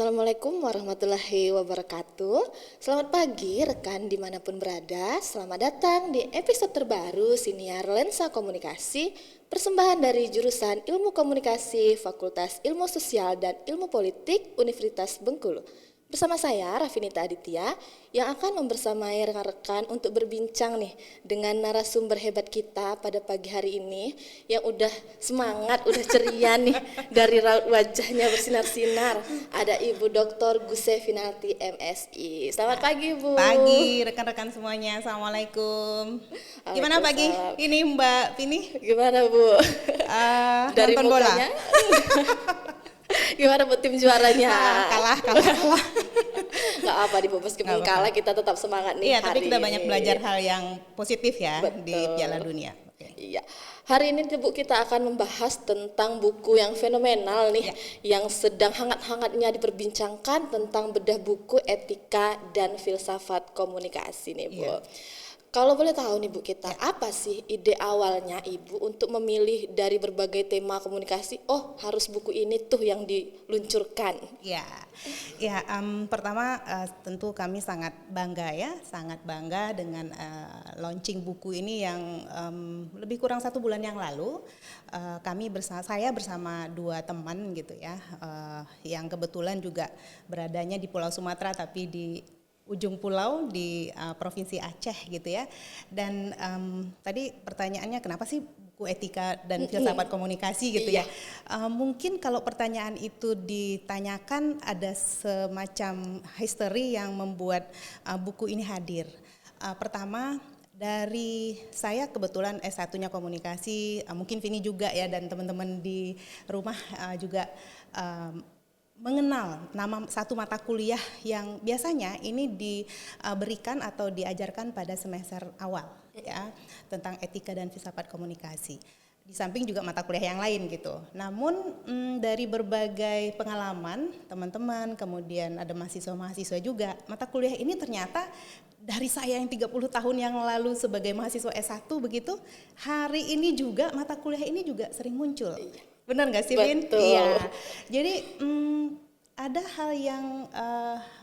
Assalamualaikum warahmatullahi wabarakatuh. Selamat pagi rekan dimanapun berada. Selamat datang di episode terbaru Siniar Lensa Komunikasi, persembahan dari jurusan Ilmu Komunikasi Fakultas Ilmu Sosial dan Ilmu Politik Universitas Bengkulu. Bersama saya Rafinita Aditya yang akan membersamai rekan-rekan untuk berbincang nih dengan narasumber hebat kita pada pagi hari ini yang udah semangat, udah ceria nih dari raut wajahnya bersinar-sinar. Ada Ibu Dr. Guse Finalti MSI. Selamat pagi Bu. Pagi rekan-rekan semuanya, Assalamualaikum. Gimana pagi ini Mbak Vini? Gimana Bu? Dari nonton bola? Gimana Bu tim juaranya? Kalah. Gak apa di Bu, meskipun kalah kita tetap semangat nih. Iya, tapi kita banyak belajar hal yang positif ya. Betul. Di Piala Dunia. Iya. Hari ini Bu kita akan membahas tentang buku yang fenomenal nih, yang sedang hangat-hangatnya diperbincangkan tentang bedah buku etika dan filsafat komunikasi nih Bu. Kalau boleh tahu nih Bu kita, apa sih ide awalnya Ibu untuk memilih dari berbagai tema komunikasi, harus buku ini tuh yang diluncurkan? Pertama tentu kami sangat bangga dengan launching buku ini yang lebih kurang 1 bulan yang lalu. Saya bersama 2 teman gitu ya, yang kebetulan juga beradanya di Pulau Sumatera tapi di ujung pulau di Provinsi Aceh gitu ya. Dan tadi pertanyaannya kenapa sih buku etika dan filsafat komunikasi gitu ya. Mungkin kalau pertanyaan itu ditanyakan ada semacam history yang membuat buku ini hadir. Pertama dari saya kebetulan S1-nya komunikasi, mungkin Vini juga ya dan teman-teman di rumah juga mengenal nama satu mata kuliah yang biasanya ini diberikan atau diajarkan pada semester awal ya, tentang etika dan filsafat komunikasi. Di samping juga mata kuliah yang lain gitu. Namun dari berbagai pengalaman teman-teman, kemudian ada mahasiswa-mahasiswa juga, mata kuliah ini ternyata dari saya yang 30 tahun yang lalu sebagai mahasiswa S1 begitu, hari ini juga mata kuliah ini juga sering muncul. Benar nggak sih, Vin? Iya. Jadi ada hal yang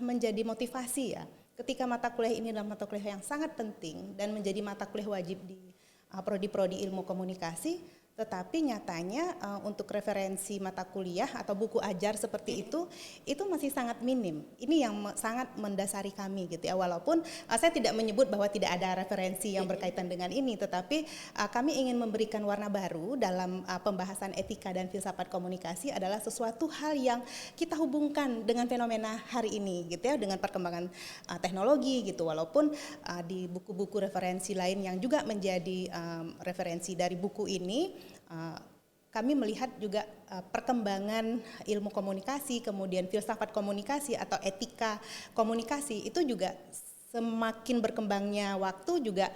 menjadi motivasi ya. Ketika mata kuliah ini adalah mata kuliah yang sangat penting dan menjadi mata kuliah wajib di prodi-prodi ilmu komunikasi, tetapi nyatanya untuk referensi mata kuliah atau buku ajar seperti itu masih sangat minim. Ini yang sangat mendasari kami gitu ya. Walaupun saya tidak menyebut bahwa tidak ada referensi yang berkaitan dengan ini, tetapi kami ingin memberikan warna baru dalam pembahasan etika dan filsafat komunikasi adalah sesuatu hal yang kita hubungkan dengan fenomena hari ini gitu ya, dengan perkembangan teknologi gitu. Walaupun di buku-buku referensi lain yang juga menjadi referensi dari buku ini, kami melihat juga perkembangan ilmu komunikasi, kemudian filsafat komunikasi atau etika komunikasi itu juga semakin berkembangnya waktu juga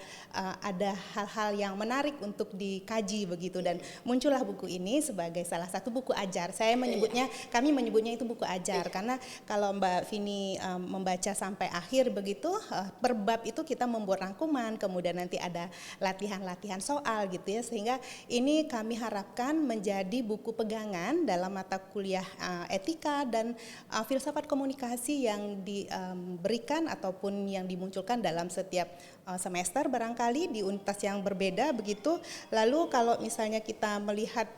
ada hal-hal yang menarik untuk dikaji begitu, dan muncullah buku ini sebagai salah satu buku ajar. Kami menyebutnya itu buku ajar karena kalau Mbak Vini membaca sampai akhir begitu, per bab itu kita membuat rangkuman, kemudian nanti ada latihan-latihan soal gitu ya, sehingga ini kami harapkan menjadi buku pegangan dalam mata kuliah etika dan filsafat komunikasi yang diberikan ataupun yang dimunculkan dalam setiap semester barangkali di universitas yang berbeda begitu. Lalu kalau misalnya kita melihat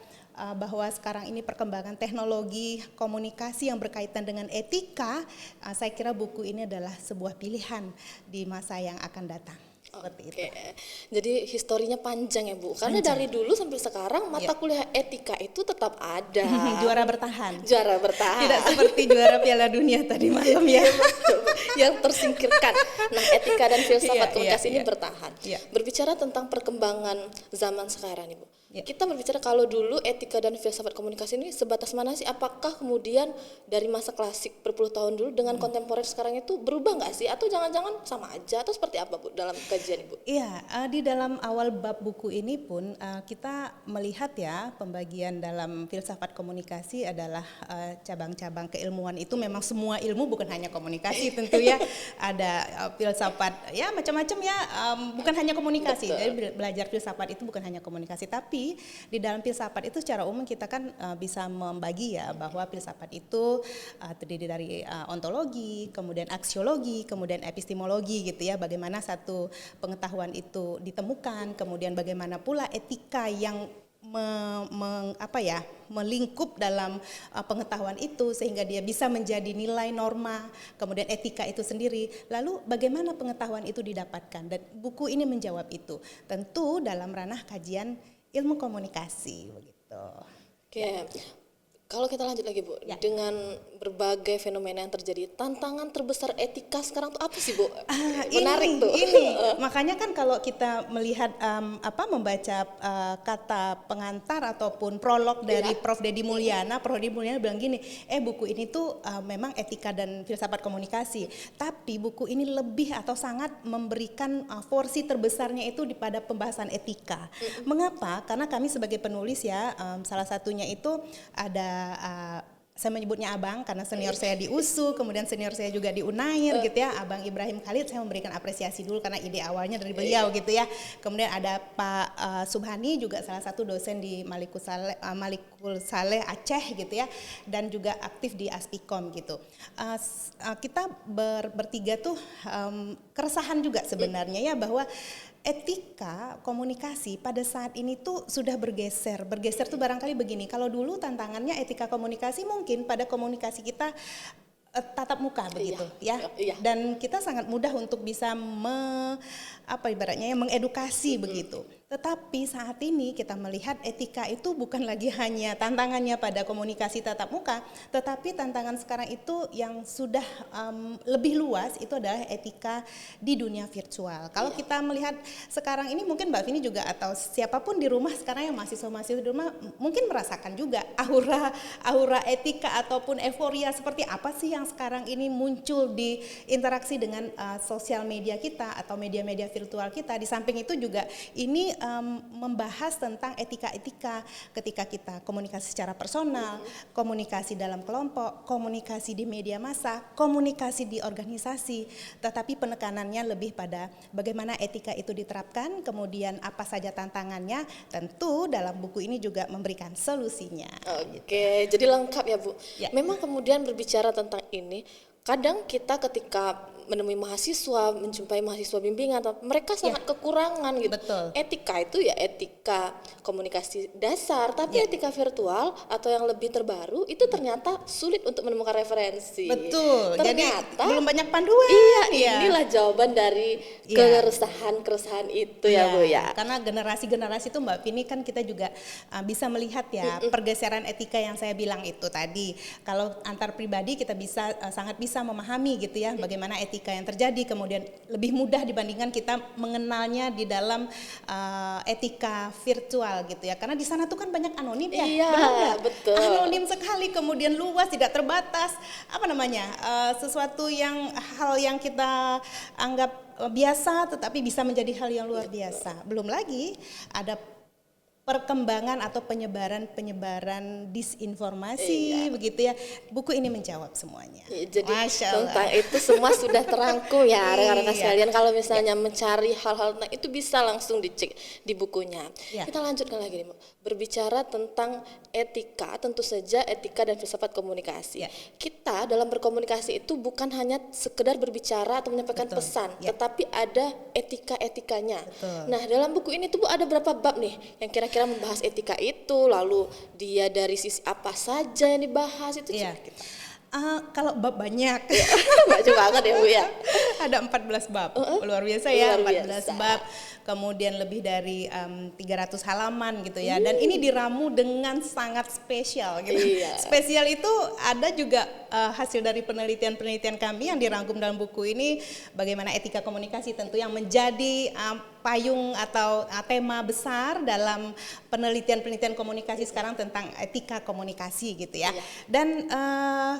bahwa sekarang ini perkembangan teknologi komunikasi yang berkaitan dengan etika, saya kira buku ini adalah sebuah pilihan di masa yang akan datang. Seperti itu. Jadi historinya panjang ya Bu, karena dari dulu sampai sekarang mata kuliah etika itu tetap ada. Juara bertahan. Tidak seperti juara Piala Dunia tadi malam ya. Yang tersingkirkan. Nah, etika dan filsafat komunikasi ini bertahan. Berbicara tentang perkembangan zaman sekarang nih Bu. Kita berbicara kalau dulu etika dan filsafat komunikasi ini sebatas mana sih? Apakah kemudian dari masa klasik berpuluh tahun dulu dengan kontemporer sekarang itu berubah nggak sih? Atau jangan-jangan sama aja? Atau seperti apa Bu dalam kajian Ibu? Di dalam awal bab buku ini pun kita melihat ya, pembagian dalam filsafat komunikasi adalah cabang-cabang keilmuan itu memang semua ilmu, bukan hanya komunikasi tentu ya. Ada filsafat ya macam-macam ya, bukan hanya komunikasi. Jadi belajar filsafat itu bukan hanya komunikasi, tapi Tapi di dalam filsafat itu secara umum kita kan bisa membagi ya bahwa filsafat itu terdiri dari ontologi, kemudian aksiologi, kemudian epistemologi gitu ya. Bagaimana satu pengetahuan itu ditemukan, kemudian bagaimana pula etika yang melingkup dalam pengetahuan itu sehingga dia bisa menjadi nilai norma, kemudian etika itu sendiri. Lalu bagaimana pengetahuan itu didapatkan, dan buku ini menjawab itu. Tentu dalam ranah kajian ilmu komunikasi begitu. Oke. Kalau kita lanjut lagi Bu, dengan berbagai fenomena yang terjadi, tantangan terbesar etika sekarang tuh apa sih Bu? Menarik tuh. Ini makanya kan kalau kita melihat membaca kata pengantar ataupun prolog dari Prof. Deddy Mulyana, Prof. Deddy Mulyana bilang gini, buku ini tuh memang etika dan filsafat komunikasi, tapi buku ini lebih atau sangat memberikan porsi terbesarnya itu pada pembahasan etika. Mengapa? Karena kami sebagai penulis ya, salah satunya itu ada saya menyebutnya abang karena senior saya di USU, kemudian senior saya juga di Unair gitu ya, Abang Ibrahim Khalid. Saya memberikan apresiasi dulu karena ide awalnya dari beliau gitu ya. Kemudian ada Pak Subhani juga salah satu dosen di Malikul Saleh Aceh gitu ya, dan juga aktif di Aspikom gitu. Kita bertiga tuh keresahan juga sebenarnya ya, bahwa etika komunikasi pada saat ini tuh sudah bergeser tuh barangkali begini. Kalau dulu tantangannya etika komunikasi mungkin pada komunikasi kita tatap muka begitu dan kita sangat mudah untuk bisa mengedukasi begitu. Tetapi saat ini kita melihat etika itu bukan lagi hanya tantangannya pada komunikasi tatap muka, tetapi tantangan sekarang itu yang sudah lebih luas itu adalah etika di dunia virtual. Kalau kita melihat sekarang ini mungkin Mbak Vini juga atau siapapun di rumah sekarang yang mahasiswa-mahasiswa di rumah mungkin merasakan juga aura etika ataupun euforia seperti apa sih yang sekarang ini muncul di interaksi dengan sosial media kita atau media-media virtual kita. Di samping itu juga ini membahas tentang etika-etika ketika kita komunikasi secara personal, komunikasi dalam kelompok, komunikasi di media massa, komunikasi di organisasi, tetapi penekanannya lebih pada bagaimana etika itu diterapkan, kemudian apa saja tantangannya. Tentu dalam buku ini juga memberikan solusinya. Oke, jadi lengkap ya Bu. Memang kemudian berbicara tentang ini, kadang kita ketika menemui mahasiswa, menjumpai mahasiswa bimbingan, mereka sangat kekurangan gitu. Betul. Etika itu ya etika komunikasi dasar, tapi etika virtual atau yang lebih terbaru itu ternyata sulit untuk menemukan referensi. Betul. Ternyata jadi belum banyak panduan. Inilah jawaban dari keresahan itu ya Bu ya. Karena generasi-generasi itu Mbak Vini kan kita juga bisa melihat ya pergeseran etika yang saya bilang itu tadi. Kalau antar pribadi kita bisa sangat bisa memahami gitu ya bagaimana etika yang terjadi, kemudian lebih mudah dibandingkan kita mengenalnya di dalam etika virtual gitu ya, karena di sana tuh kan banyak anonim ya. Iya, betul. Anonim sekali, kemudian luas, tidak terbatas, sesuatu hal yang kita anggap biasa tetapi bisa menjadi hal yang luar biasa. Belum lagi ada perkembangan atau penyebaran disinformasi begitu ya. Buku ini menjawab semuanya. Jadi tentang itu semua sudah terangkum ya rekan-rekan sekalian. Kalau misalnya mencari hal-hal itu bisa langsung dicek di bukunya. Kita lanjutkan lagi nih, berbicara tentang etika, tentu saja etika dan filsafat komunikasi. Kita dalam berkomunikasi itu bukan hanya sekedar berbicara atau menyampaikan pesan, tetapi ada etika-etikanya. Nah, dalam buku ini tuh Bu ada berapa bab nih yang kira-kira membahas etika itu, lalu dia dari sisi apa saja yang dibahas itu kalau bab banyak. Banyak banget ya Bu ya. Ada 14 bab. Luar biasa ya, 14 bab. Kemudian lebih dari 300 halaman gitu ya. Dan ini diramu dengan sangat spesial gitu. Spesial itu ada juga hasil dari penelitian-penelitian kami yang dirangkum dalam buku ini, bagaimana etika komunikasi tentu yang menjadi payung atau tema besar dalam penelitian-penelitian komunikasi sekarang tentang etika komunikasi gitu ya. Dan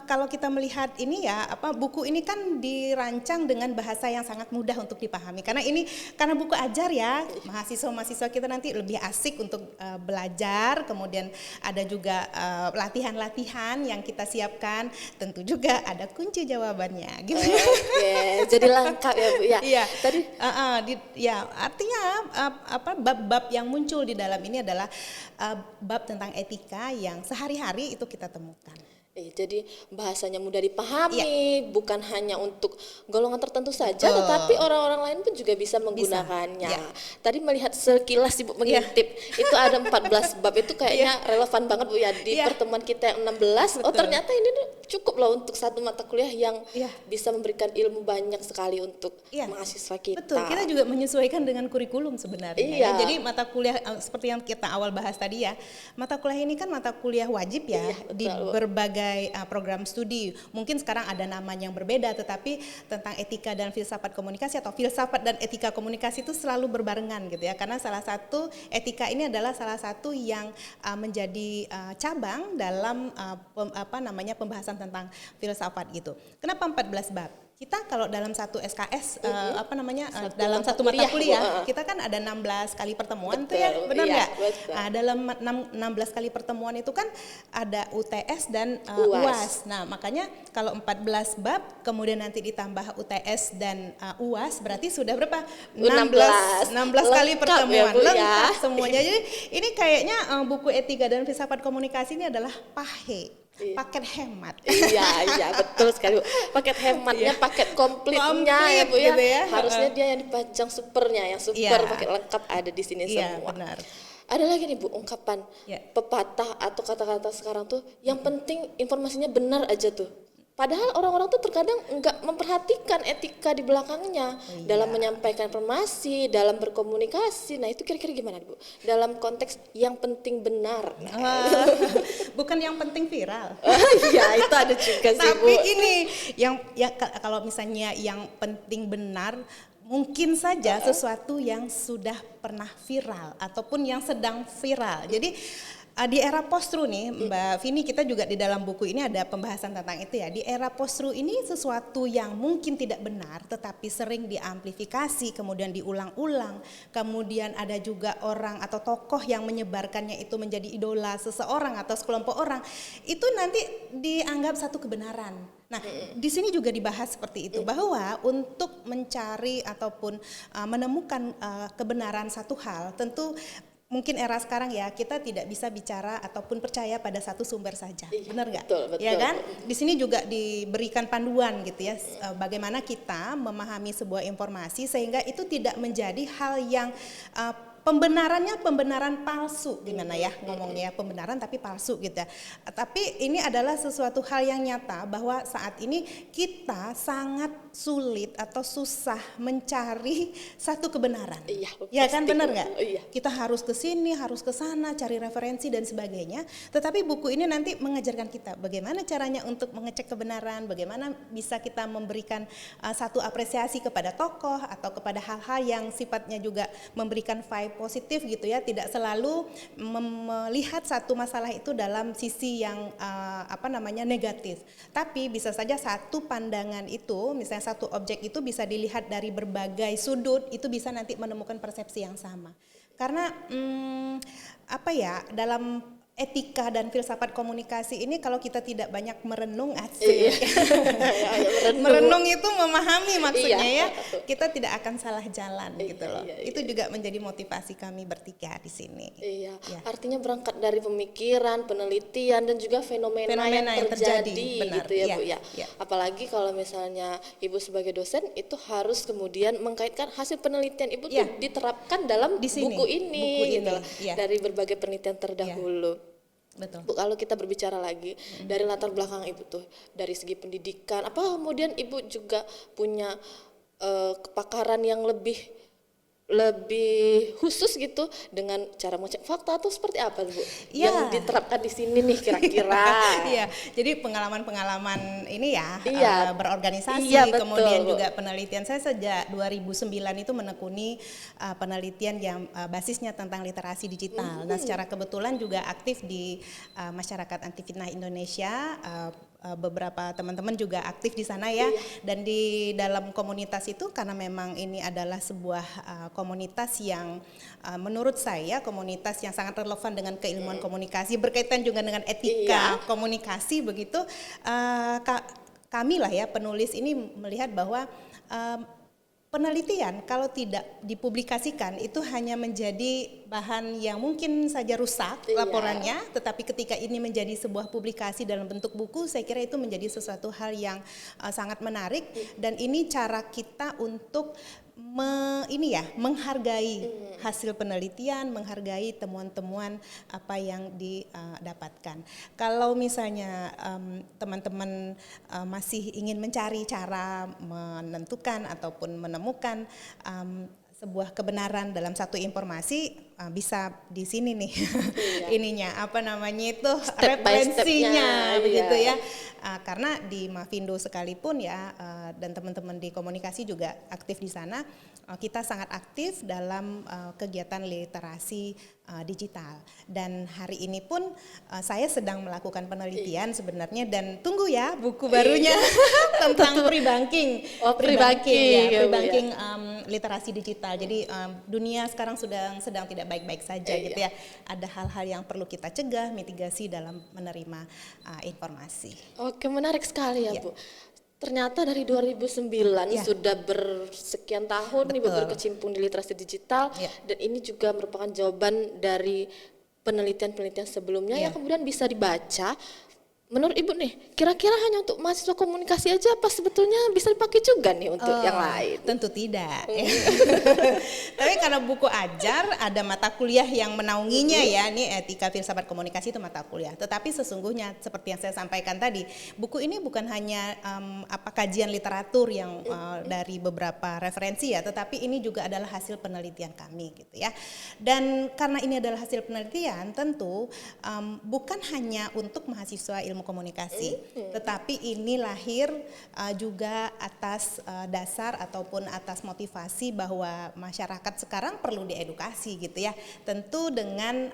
kalau kita melihat ini ya, buku ini kan dirancang dengan bahasa yang sangat mudah untuk dipahami, karena buku ajar ya, mahasiswa-mahasiswa kita nanti lebih asik untuk belajar. Kemudian ada juga latihan-latihan yang kita siapkan. tentu juga ada kunci jawabannya gitu. Oke, jadi lengkap ya Bu ya. Iya. Tadi Ya artinya bab-bab yang muncul di dalam ini adalah bab tentang etika yang sehari-hari itu kita temukan. jadi bahasanya mudah Iya. dipahami, bukan hanya untuk golongan tertentu saja, Betul. tetapi orang-orang lain pun juga bisa menggunakannya. Iya. Tadi melihat sekilas Ibu mengintip, itu ada 14 bab, itu kayaknya relevan banget Bu ya di Iya. pertemuan kita yang 16. Oh Betul. ternyata ini tuh cukup loh untuk satu mata kuliah yang Iya. bisa memberikan ilmu banyak sekali untuk Iya. mahasiswa kita. Betul, kita juga menyesuaikan dengan kurikulum sebenarnya. Iya. Jadi mata kuliah seperti yang kita awal bahas tadi ya, mata kuliah ini kan mata kuliah wajib ya Iya, di betul. berbagai program studi. Mungkin sekarang ada namanya yang berbeda, tetapi tentang etika dan filsafat komunikasi atau filsafat dan etika komunikasi itu selalu berbarengan gitu ya. Karena salah satu etika ini adalah salah satu yang menjadi cabang dalam pembahasan tentang filsafat gitu. Kenapa 14 bab? Kita kalau dalam satu SKS dalam satu mata kuliah kita kan ada 16 kali pertemuan. Betul, tuh ya, benar nggak? Dalam 16 kali pertemuan itu kan ada UTS dan UAS. Nah, makanya kalau 14 bab kemudian nanti ditambah UTS dan UAS berarti sudah berapa? 16 kali pertemuan. Ya, Bu, lengkap semuanya. Jadi ini kayaknya buku etika dan filsafat komunikasi ini adalah pahe. Paket hemat. Iya betul sekali Bu. Paket hematnya, paket komplitnya ya Bu ya. Gitu ya. Harusnya dia yang dipajang supernya, yang super paket lengkap ada di sini semua. Benar. Ada lagi nih Bu ungkapan pepatah atau kata-kata sekarang tuh yang penting informasinya benar aja tuh. Padahal orang-orang tuh terkadang enggak memperhatikan etika di belakangnya dalam menyampaikan informasi, dalam berkomunikasi. Nah itu kira-kira gimana Bu? Dalam konteks yang penting benar. Bukan yang penting viral. Iya itu ada juga sih Bu. Tapi ini yang kalau misalnya yang penting benar, mungkin saja sesuatu yang sudah pernah viral ataupun yang sedang viral. Jadi di era post-truth nih Mbak Vini, kita juga di dalam buku ini ada pembahasan tentang itu ya. Di era post-truth ini sesuatu yang mungkin tidak benar tetapi sering diamplifikasi, kemudian diulang-ulang. Kemudian ada juga orang atau tokoh yang menyebarkannya itu menjadi idola seseorang atau sekelompok orang. Itu nanti dianggap satu kebenaran. Nah, di sini juga dibahas seperti itu, bahwa untuk mencari ataupun menemukan kebenaran satu hal, tentu mungkin era sekarang ya kita tidak bisa bicara ataupun percaya pada satu sumber saja, benar nggak? Betul, Ya kan? Di sini juga diberikan panduan gitu ya, bagaimana kita memahami sebuah informasi sehingga itu tidak menjadi hal yang pembenarannya pembenaran palsu, gimana ya ngomongnya, pembenaran tapi palsu gitu ya. Tapi ini adalah sesuatu hal yang nyata bahwa saat ini kita sangat sulit atau susah mencari satu kebenaran. Ya kan, benar nggak? Kita harus ke sini, harus ke sana, cari referensi dan sebagainya. Tetapi buku ini nanti mengajarkan kita bagaimana caranya untuk mengecek kebenaran, bagaimana bisa kita memberikan satu apresiasi kepada tokoh atau kepada hal-hal yang sifatnya juga memberikan vibe positif gitu ya, tidak selalu melihat satu masalah itu dalam sisi yang negatif. Tapi bisa saja satu pandangan itu, misalnya satu objek itu bisa dilihat dari berbagai sudut, itu bisa nanti menemukan persepsi yang sama. Karena dalam etika dan filsafat komunikasi ini kalau kita tidak banyak merenung merenung itu memahami maksudnya ya, kita tidak akan salah jalan gitu loh. Itu juga menjadi motivasi kami bertiga di sini. Artinya berangkat dari pemikiran, penelitian dan juga fenomena yang terjadi benar, gitu ya Bu ya. Apalagi kalau misalnya Ibu sebagai dosen itu harus kemudian mengkaitkan hasil penelitian Ibu tuh diterapkan dalam buku ini gitu loh. Dari berbagai penelitian terdahulu. Betul. Bu, kalau kita berbicara lagi dari latar belakang Ibu tuh, dari segi pendidikan, apa kemudian Ibu juga punya kepakaran yang lebih khusus gitu dengan cara mengecek fakta atau seperti apa Bu? Yang diterapkan di sini nih kira-kira. Jadi pengalaman-pengalaman ini berorganisasi, kemudian juga penelitian saya sejak 2009 itu menekuni penelitian yang basisnya tentang literasi digital. Nah, secara kebetulan juga aktif di Masyarakat Anti Fitnah Indonesia, beberapa teman-teman juga aktif di sana ya. Dan di dalam komunitas itu karena memang ini adalah sebuah komunitas yang menurut saya komunitas yang sangat relevan dengan keilmuan komunikasi, berkaitan juga dengan etika komunikasi begitu. Kami lah ya penulis ini melihat bahwa penelitian kalau tidak dipublikasikan itu hanya menjadi bahan yang mungkin saja rusak laporannya, tetapi ketika ini menjadi sebuah publikasi dalam bentuk buku, saya kira itu menjadi sesuatu hal yang sangat menarik. Dan ini cara kita untuk menghargai hasil penelitian, menghargai temuan-temuan apa yang didapatkan. Kalau misalnya teman-teman masih ingin mencari cara menentukan ataupun menemukan sebuah kebenaran dalam satu informasi, bisa di sini nih ininya apa namanya itu referensinya begitu ya. Karena di Mavindo sekalipun ya dan teman-teman di komunikasi juga aktif di sana, kita sangat aktif dalam kegiatan literasi digital. Dan hari ini pun saya sedang melakukan penelitian sebenarnya, dan tunggu ya buku barunya tentang pre-banking. Pre-banking literasi digital. Jadi dunia sekarang sedang tidak baik-baik saja gitu ya. Ada hal-hal yang perlu kita cegah, mitigasi dalam menerima informasi. Oke, menarik sekali ya Bu. Ternyata dari 2009 sudah bersekian tahun nih berkecimpung di literasi digital, dan ini juga merupakan jawaban dari penelitian-penelitian sebelumnya yang kemudian bisa dibaca. Menurut Ibu nih, kira-kira hanya untuk mahasiswa komunikasi aja apa sebetulnya bisa dipakai juga nih untuk yang lain? Tentu tidak. Tapi karena buku ajar, ada mata kuliah yang menaunginya ya, ini etika filsafat komunikasi itu mata kuliah. Tetapi sesungguhnya seperti yang saya sampaikan tadi, buku ini bukan hanya kajian literatur yang dari beberapa referensi ya, tetapi ini juga adalah hasil penelitian kami gitu ya. Dan karena ini adalah hasil penelitian, tentu bukan hanya untuk mahasiswa ilmu komunikasi, tetapi ini lahir juga atas dasar ataupun atas motivasi bahwa masyarakat sekarang perlu diedukasi gitu ya. Tentu dengan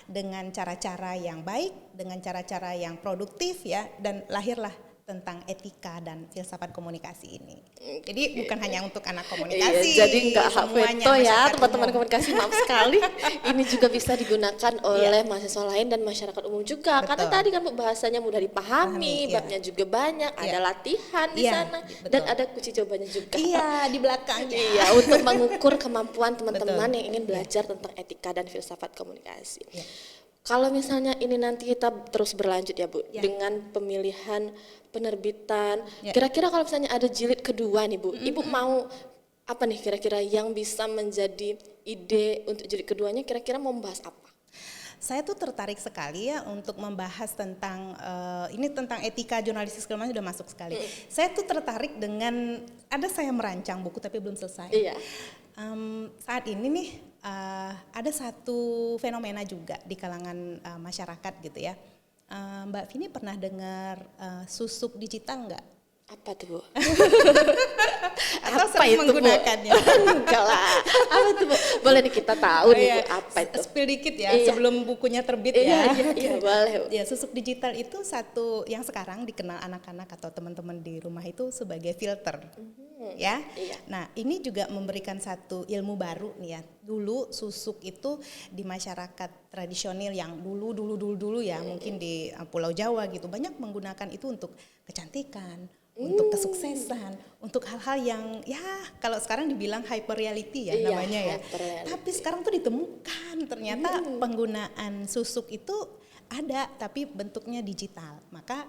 dengan cara-cara yang baik, dengan cara-cara yang produktif ya, dan lahirlah tentang etika dan filsafat komunikasi ini. Jadi bukan hanya untuk anak komunikasi. Jadi nggak hak veto ya teman-teman komunikasi, maaf sekali. Ini juga bisa digunakan oleh mahasiswa lain dan masyarakat umum juga. Karena tadi kan bahasanya mudah dipahami, babnya juga banyak, ada latihan di sana, dan ada kunci jawabannya juga. Iya, di belakangnya. Iya, untuk mengukur kemampuan teman-teman yang ingin belajar tentang etika dan filsafat komunikasi. Kalau misalnya ini nanti kita terus berlanjut ya Bu, dengan pemilihan penerbitan, kira-kira kalau misalnya ada jilid kedua nih Bu, Ibu mau apa nih kira-kira yang bisa menjadi ide untuk jilid keduanya, kira-kira mau membahas apa? Saya tuh tertarik sekali ya untuk membahas tentang ini tentang etika jurnalistik segala macam sudah masuk sekali. Saya tuh tertarik dengan saya merancang buku tapi belum selesai. Saat ini nih ada satu fenomena juga di kalangan masyarakat gitu ya. Mbak Vini pernah dengar susuk digital nggak? Apa tuh Bu? Atau sering menggunakannya? Enggak lah. Apa tuh Bu? Boleh nih kita tahu nih Bu, apa itu? Spill dikit ya sebelum bukunya terbit ya. Iya boleh. Ya, susuk digital itu satu yang sekarang dikenal anak-anak atau teman-teman di rumah itu sebagai filter. Ya. Nah, ini juga memberikan satu ilmu baru nih ya. Dulu susuk itu di masyarakat tradisional yang dulu ya, mungkin di Pulau Jawa gitu, banyak menggunakan itu untuk kecantikan, untuk kesuksesan, untuk hal-hal yang ya kalau sekarang dibilang hyper reality ya namanya ya. Tapi sekarang tuh ditemukan ternyata penggunaan susuk itu ada tapi bentuknya digital. Maka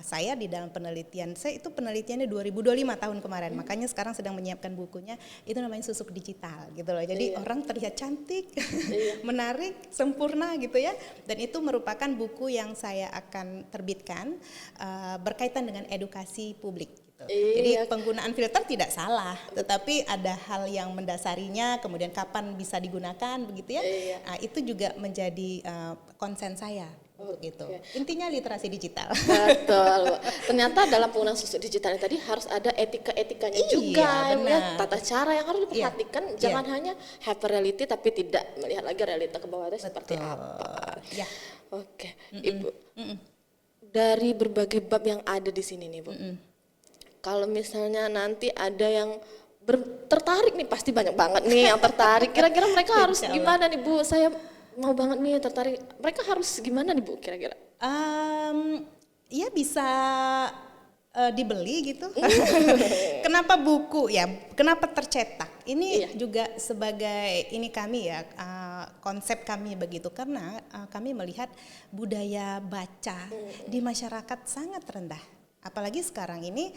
saya di dalam penelitian saya itu penelitiannya 2025 tahun kemarin, makanya sekarang sedang menyiapkan bukunya, itu namanya susuk digital gitu loh. Jadi orang terlihat cantik, menarik, sempurna gitu ya. Dan itu merupakan buku yang saya akan terbitkan berkaitan dengan edukasi publik. Jadi penggunaan filter tidak salah, tetapi ada hal yang mendasarinya, kemudian kapan bisa digunakan begitu ya. Nah, itu juga menjadi konsen saya. Gitu. Intinya literasi digital. Betul. Ternyata dalam penggunaan susuk digital tadi harus ada etika-etikanya juga, ya, tata cara yang harus diperhatikan. Jangan hanya hyper reality tapi tidak melihat lagi realita ke bawah itu seperti apa. Oke, Ibu. dari berbagai bab yang ada di sini nih Bu. Kalau misalnya nanti ada yang tertarik nih, pasti banyak banget nih yang tertarik. Kira-kira mereka harus gimana nih Bu? Saya mau banget nih tertarik. Mereka harus gimana nih Bu kira-kira? Ya bisa dibeli gitu. Kenapa buku ya? Kenapa tercetak? Ini juga sebagai ini kami ya, konsep kami begitu, karena kami melihat budaya baca di masyarakat sangat rendah. Apalagi sekarang ini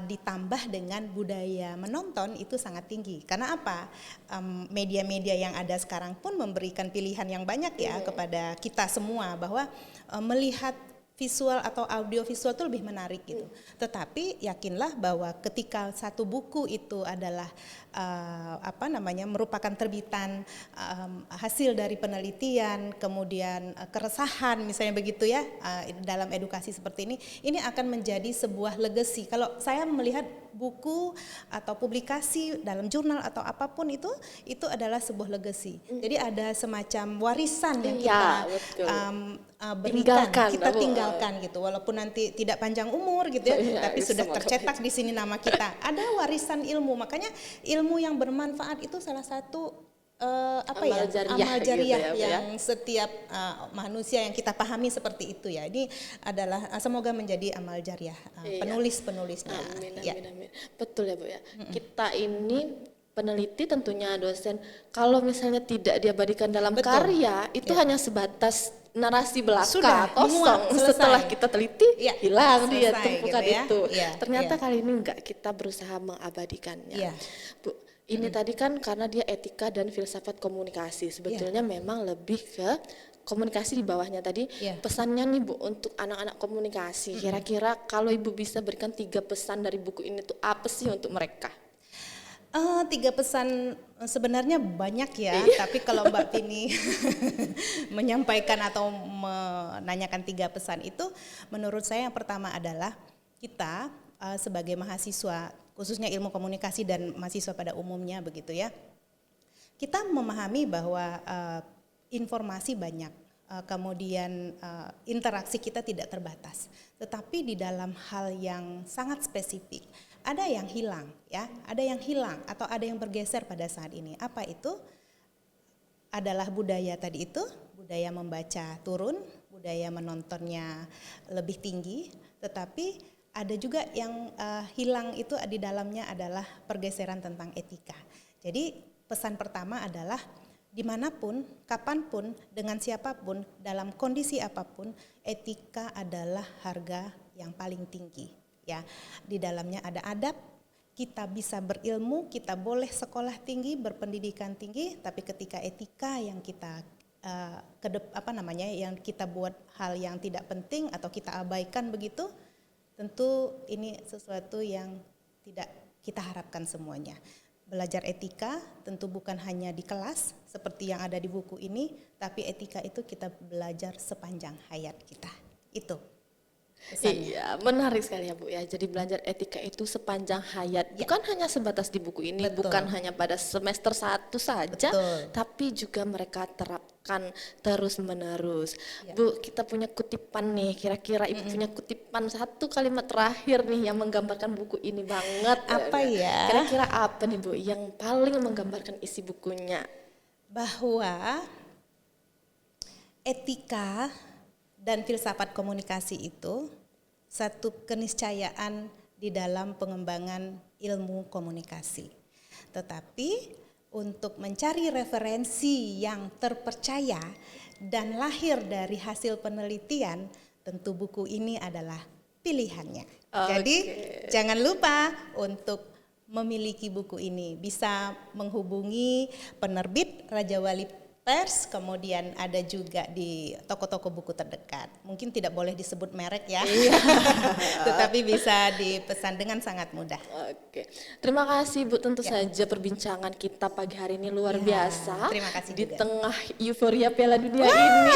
ditambah dengan budaya menonton itu sangat tinggi. Karena apa? Media-media yang ada sekarang pun memberikan pilihan yang banyak ya kepada kita semua, bahwa melihat visual atau audio visual itu lebih menarik gitu. Tetapi yakinlah bahwa ketika satu buku itu adalah merupakan terbitan hasil dari penelitian, kemudian keresahan misalnya begitu ya, dalam edukasi seperti ini akan menjadi sebuah legacy. Kalau saya melihat buku atau publikasi dalam jurnal atau apapun itu adalah sebuah legacy. Jadi ada semacam warisan yang kita berikan, kita tinggalkan gitu, walaupun nanti tidak panjang umur gitu ya, tapi sudah tercetak di sini nama kita. Ada warisan ilmu, makanya ilmu yang bermanfaat itu salah satu amal jariah gitu yang setiap manusia yang kita pahami seperti itu ya. Ini adalah semoga menjadi amal jariah penulis-penulisnya. Amin. Betul ya Bu ya. Kita ini peneliti, tentunya dosen, kalau misalnya tidak diabadikan dalam karya itu hanya sebatas narasi belaka kosong. Setelah kita teliti hilang dia tumpukan itu. Ternyata kali ini enggak, kita berusaha mengabadikannya. Bu, ini tadi kan karena dia etika dan filsafat komunikasi, sebetulnya memang lebih ke komunikasi di bawahnya tadi. Pesannya nih Bu untuk anak-anak komunikasi, kira-kira kalau Ibu bisa berikan 3 pesan dari buku ini tuh apa sih untuk mereka? 3 pesan sebenarnya banyak ya, tapi kalau Mbak Tini menyampaikan atau menanyakan 3 pesan itu, menurut saya yang pertama adalah kita sebagai mahasiswa, khususnya ilmu komunikasi dan mahasiswa pada umumnya begitu ya, kita memahami bahwa informasi banyak, kemudian interaksi kita tidak terbatas, tetapi di dalam hal yang sangat spesifik ada yang hilang ya, ada yang hilang atau ada yang bergeser pada saat ini. Apa itu? Adalah budaya tadi itu, budaya membaca turun, budaya menontonnya lebih tinggi, tetapi ada juga yang hilang itu di dalamnya adalah pergeseran tentang etika. Jadi pesan pertama adalah dimanapun, kapanpun, dengan siapapun, dalam kondisi apapun, etika adalah harga yang paling tinggi. Ya, di dalamnya ada adab. Kita bisa berilmu, kita boleh sekolah tinggi, berpendidikan tinggi, tapi ketika etika yang kita yang kita buat hal yang tidak penting atau kita abaikan begitu, tentu ini sesuatu yang tidak kita harapkan semuanya. Belajar etika tentu bukan hanya di kelas seperti yang ada di buku ini, tapi etika itu kita belajar sepanjang hayat kita. Itu pesannya. Iya, menarik sekali ya Bu ya. Jadi belajar etika itu sepanjang hayat, bukan hanya sebatas di buku ini, bukan hanya pada semester 1 saja, tapi juga mereka terapkan terus-menerus. Bu, kita punya kutipan nih, kira-kira Ibu punya kutipan 1 kalimat terakhir nih yang menggambarkan buku ini banget. Apa ya? Kira-kira apa nih Bu yang paling menggambarkan isi bukunya? Bahwa etika dan filsafat komunikasi itu satu keniscayaan di dalam pengembangan ilmu komunikasi. Tetapi untuk mencari referensi yang terpercaya dan lahir dari hasil penelitian, tentu buku ini adalah pilihannya. Jadi jangan lupa untuk memiliki buku ini. Bisa menghubungi penerbit Raja Wali Pers, kemudian ada juga di toko-toko buku terdekat. Mungkin tidak boleh disebut merek ya, tetapi bisa dipesan dengan sangat mudah. Oke, terima kasih Bu. Tentu saja perbincangan kita pagi hari ini luar biasa. Terima kasih di juga. Tengah euforia Piala Dunia ini.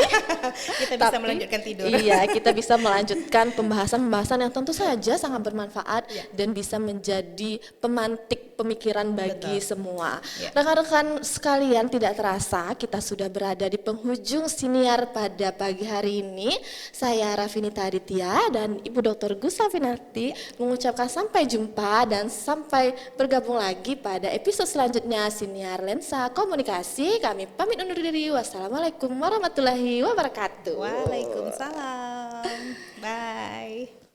Kita bisa melanjutkan tidur. Iya, kita bisa melanjutkan pembahasan yang tentu saja sangat bermanfaat dan bisa menjadi pemantik pemikiran bagi semua. Rekan-rekan sekalian, tidak terasa kita kita sudah berada di penghujung siniar pada pagi hari ini. Saya Rafinita Aditya dan Ibu Dr. Gus Safinati mengucapkan sampai jumpa dan sampai bergabung lagi pada episode selanjutnya Siniar Lensa Komunikasi. Kami pamit undur diri. Wassalamualaikum warahmatullahi wabarakatuh. Waalaikumsalam. Bye.